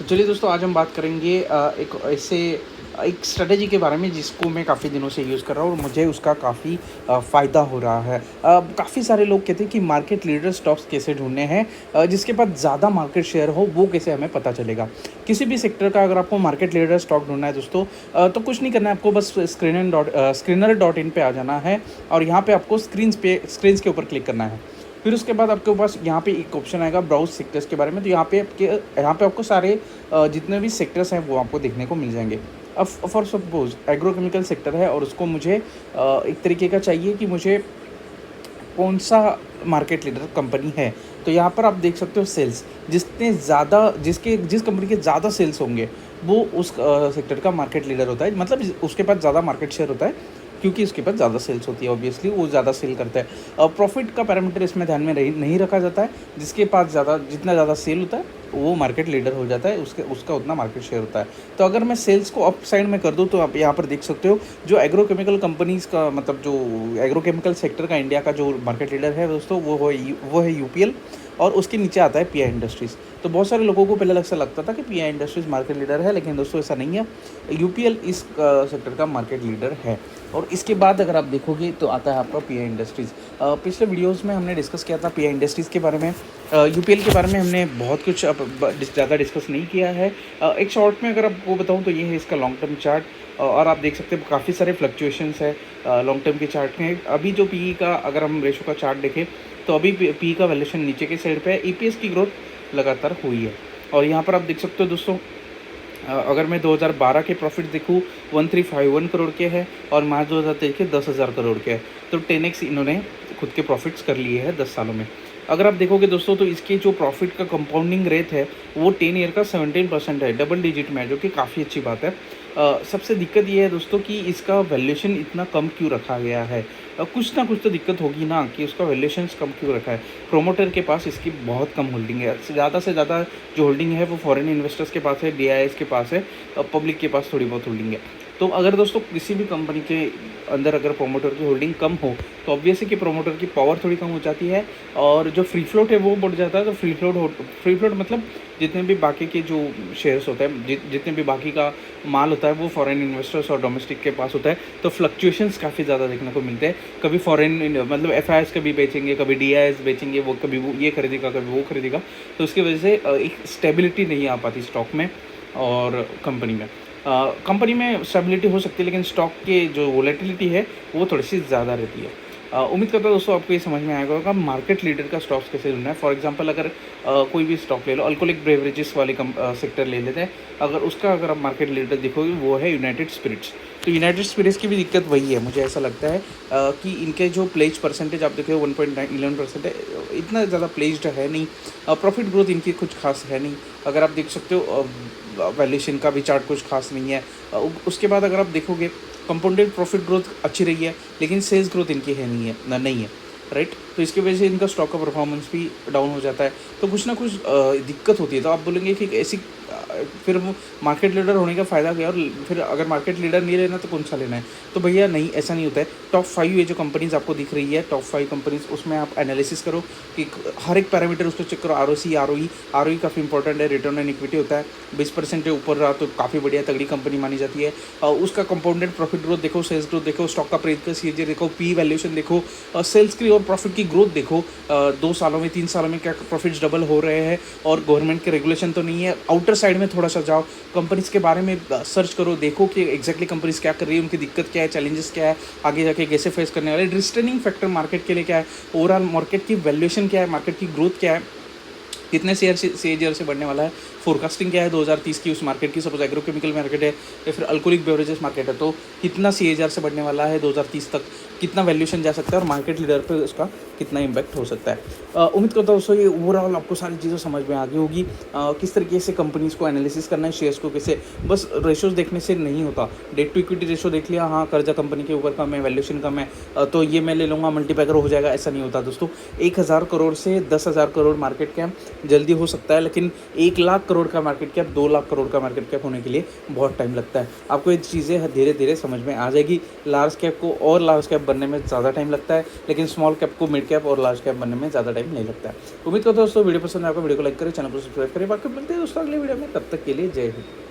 तो चलिए दोस्तों, आज हम बात करेंगे एक स्ट्रेटेजी के बारे में जिसको मैं काफ़ी दिनों से यूज़ कर रहा हूँ और मुझे उसका काफ़ी फ़ायदा हो रहा है। काफ़ी सारे लोग कहते हैं कि मार्केट लीडर स्टॉक्स कैसे ढूँढने हैं, जिसके पास ज़्यादा मार्केट शेयर हो वो कैसे हमें पता चलेगा। किसी भी सेक्टर का अगर आपको मार्केट लीडर स्टॉक ढूँढना है दोस्तों, तो कुछ नहीं करना है, आपको बस स्क्रीनर.इन पे आ जाना है और यहाँ पे आपको स्क्रीन्स के ऊपर क्लिक करना है। फिर उसके बाद आपके पास यहाँ पे एक ऑप्शन आएगा ब्राउज़ सेक्टर्स के बारे में। तो यहाँ पे आपको सारे जितने भी सेक्टर्स हैं वो आपको देखने को मिल जाएंगे। अब फॉर सपोज एग्रोकेमिकल सेक्टर है और उसको मुझे एक तरीके का चाहिए कि मुझे कौन सा मार्केट लीडर कंपनी है। तो यहाँ पर आप देख सकते हो सेल्स, जिस कंपनी के ज़्यादा सेल्स होंगे वो उस सेक्टर का मार्केट लीडर होता है, मतलब उसके पास ज़्यादा मार्केट शेयर होता है, क्योंकि उसके पास ज़्यादा सेल्स होती है। ऑब्वियसली वो ज़्यादा सेल करता है। प्रॉफिट का पैरामीटर इसमें ध्यान में नहीं रखा जाता है। जिसके पास जितना ज़्यादा सेल होता है वो मार्केट लीडर हो जाता है, उसका उतना मार्केट शेयर होता है। तो अगर मैं सेल्स को अप साइड में कर दूँ तो आप यहाँ पर देख सकते हो जो एग्रोकेमिकल कंपनीज़ का, मतलब जो एग्रोकेमिकल सेक्टर का इंडिया का जो मार्केट लीडर है दोस्तों, वो है यूपीएल। और उसके नीचे आता है पीआई इंडस्ट्रीज़। तो बहुत सारे लोगों को पहले ऐसा लगता था कि पीआई इंडस्ट्रीज़ मार्केट लीडर है, लेकिन दोस्तों ऐसा नहीं है। यूपीएल इस सेक्टर का मार्केट लीडर है। और इसके बाद अगर आप देखोगे तो आता है आपका पीआई इंडस्ट्रीज़। पिछले वीडियोस में हमने डिस्कस किया था पीआई इंडस्ट्रीज़ के बारे में। यूपीएल के बारे में हमने बहुत कुछ ज़्यादा डिस्कस नहीं किया है। एक शॉर्ट में अगर आपको बताऊं तो ये है इसका लॉन्ग टर्म चार्ट। और आप देख सकते हैं काफ़ी सारे फ्लक्चुएशंस है लॉन्ग टर्म के चार्ट में। अभी जो पीई का अगर हम रेशो का चार्ट देखें तो अभी पी का वैल्यूएशन नीचे के साइड पे है। ईपीएस की ग्रोथ लगातार हुई है। और यहाँ पर आप देख सकते हो दोस्तों, अगर मैं 2012 के प्रॉफिट देखूँ 1351 करोड़ के हैं और मार्च 2023 के 10,000 करोड़ के हैं। तो 10x इन्होंने खुद के प्रॉफिट्स कर लिए हैं 10 सालों में। अगर आप देखोगे दोस्तों तो इसके जो प्रॉफिट का कंपाउंडिंग रेट है वो 10 ईयर का 17% है, डबल डिजिट में है, जो कि काफ़ी अच्छी बात है। सबसे दिक्कत ये है दोस्तों कि इसका वैल्यूएशन इतना कम क्यों रखा गया है। कुछ ना कुछ तो दिक्कत होगी ना कि उसका वैल्यूएशन कम क्यों रखा है। प्रोमोटर के पास इसकी बहुत कम होल्डिंग है, ज़्यादा से ज़्यादा जो होल्डिंग है वो फॉरेन इन्वेस्टर्स के पास है, डीआईएस के पास है, पब्लिक के पास थोड़ी बहुत होल्डिंग है। तो अगर दोस्तों किसी भी कंपनी के अंदर अगर प्रोमोटर की होल्डिंग कम हो तो ऑब्वियसली कि प्रोमोटर की पावर थोड़ी कम हो जाती है और जो फ्री फ्लोट है वो बढ़ जाता है। तो फ्री फ्लोट मतलब जितने भी बाकी के जो शेयर्स होते हैं, जितने भी बाकी का माल होता है वो फॉरेन इन्वेस्टर्स और डोमेस्टिक के पास होता है। तो फ्लक्चुएशंस काफ़ी ज़्यादा देखने को मिलते हैं। कभी फॉरेन मतलब एफआईआईस कभी बेचेंगे, कभी डीआईएस बेचेंगे, वो कभी वो ये खरीदेगा, कभी वो खरीदेगा। तो उसकी वजह से एक स्टेबिलिटी नहीं आ पाती स्टॉक में और कंपनी में। कंपनी में स्टेबिलिटी हो सकती है लेकिन स्टॉक के जो वोलेटिलिटी है वो थोड़ी सी ज़्यादा रहती है। उम्मीद करता हूँ दोस्तों आपको ये समझ में आएगा होगा मार्केट लीडर का स्टॉक्स कैसे ढूंढना है। फॉर एग्जांपल अगर कोई भी स्टॉक ले लो, अल्कोहलिक ब्रेवरेजेस वाले सेक्टर ले लेते हैं। अगर आप मार्केट लीडर देखोगे वो है यूनाइटेड स्पिरिट्स। तो यूनाइटेड स्पिरिट्स की भी दिक्कत वही है, मुझे ऐसा लगता है कि इनके जो प्लेज परसेंटेज आप देखो 1.11% है, इतना ज़्यादा प्लेज्ड है नहीं। प्रॉफिट ग्रोथ इनकी कुछ खास है नहीं। अगर आप देख सकते हो वैल्यूएशन का भी चार्ट कुछ खास नहीं है। उसके बाद अगर आप देखोगे कंपाउंडेड प्रॉफिट ग्रोथ अच्छी रही है लेकिन सेल्स ग्रोथ इनकी नहीं है, राइट। तो इसकी वजह से इनका स्टॉक का परफॉर्मेंस भी डाउन हो जाता है। तो कुछ ना कुछ दिक्कत होती है। तो आप बोलेंगे कि ऐसी फिर वो मार्केट लीडर होने का फ़ायदा क्या, और फिर अगर मार्केट लीडर नहीं लेना तो कौन सा लेना है। तो भैया नहीं, ऐसा नहीं होता है। टॉप 5 ये जो कंपनीज़ आपको दिख रही है, टॉप 5 कंपनीज़, उसमें आप एनालिसिस करो कि हर एक पैरामीटर उसको चेक करो। आरओई काफ़ी इंपॉर्टेंट है। रिटर्न ऑन इक्विटी होता है 20% के ऊपर रहा तो काफ़ी बढ़िया तगड़ी कंपनी मानी जाती है। उसका कंपाउंडेड प्रॉफिट ग्रोथ देखो, सेल्स ग्रोथ देखो, स्टॉक का प्रेज का सीएजी देखो, पी वैल्यूएशन देखो, सेल्स की और प्रॉफिट की ग्रोथ देखो। 2 सालों में 3 सालों में क्या प्रॉफिट्स डबल हो रहे हैं और गवर्नमेंट के रेगुलेशन तो नहीं है। आउटर साइड में थोड़ा सा जाओ, कंपनीज के बारे में सर्च करो, देखो कि एग्जैक्टली कंपनीज क्या कर रही है, उनकी दिक्कत क्या है, चैलेंजेस क्या है, आगे जाके कैसे फेस करने वाले, रिस्ट्रेनिंग फैक्टर मार्केट के लिए क्या है, ओवरऑल मार्केट की वैल्यूएशन क्या है, मार्केट की ग्रोथ क्या है, कितने सीएजीआर से बढ़ने वाला है, फोरकास्टिंग क्या है 2030 की उस मार्केट की। सपोज एग्रोकेमिकल मार्केट है या फिर अल्कोहलिक बेवरेजेस मार्केट है तो कितना सीएजीआर से बढ़ने वाला है 2030 तक, कितना वैल्यूएशन जा सकता है और मार्केट लीडर पे उसका कितना इम्पैक्ट हो सकता है। उम्मीद करता हूँ दोस्तों ये ओवरऑल आपको सारी चीज़ें समझ में आ गई होगी। किस तरीके से कंपनीज़ को एनालिसिस करना है, शेयर्स को कैसे, बस रेशोज़ देखने से नहीं होता। डेट टू इक्विटी रेशो देख लिया, हाँ कर्जा कंपनी के ऊपर कम है, वैल्यूएशन कम है, तो ये मैं ले लूँगा मल्टीपैकर हो जाएगा, ऐसा नहीं होता दोस्तों। 1,000 करोड़ से 10,000 करोड़ मार्केट कैप जल्दी हो सकता है, लेकिन 1 लाख करोड़ का मार्केट कैप, 2 लाख करोड़ का मार्केट कैप होने के लिए बहुत टाइम लगता है। आपको ये चीज़ें धीरे धीरे समझ में आ जाएगी। लार्ज कैप को और लार्ज कैप बनने में ज़्यादा टाइम लगता है, लेकिन स्मॉल कैप को मिड कैप कैप और लार्ज कैप बनने में ज़्यादा टाइम नहीं लगता है। उम्मीद करता हूँ दोस्तों वीडियो पसंद है आपको, वीडियो को लाइक करें, चैनल को सब्सक्राइब करें। बाकी मिलते हैं दोस्तों अगले वीडियो में, तब तक के लिए जय हिंद।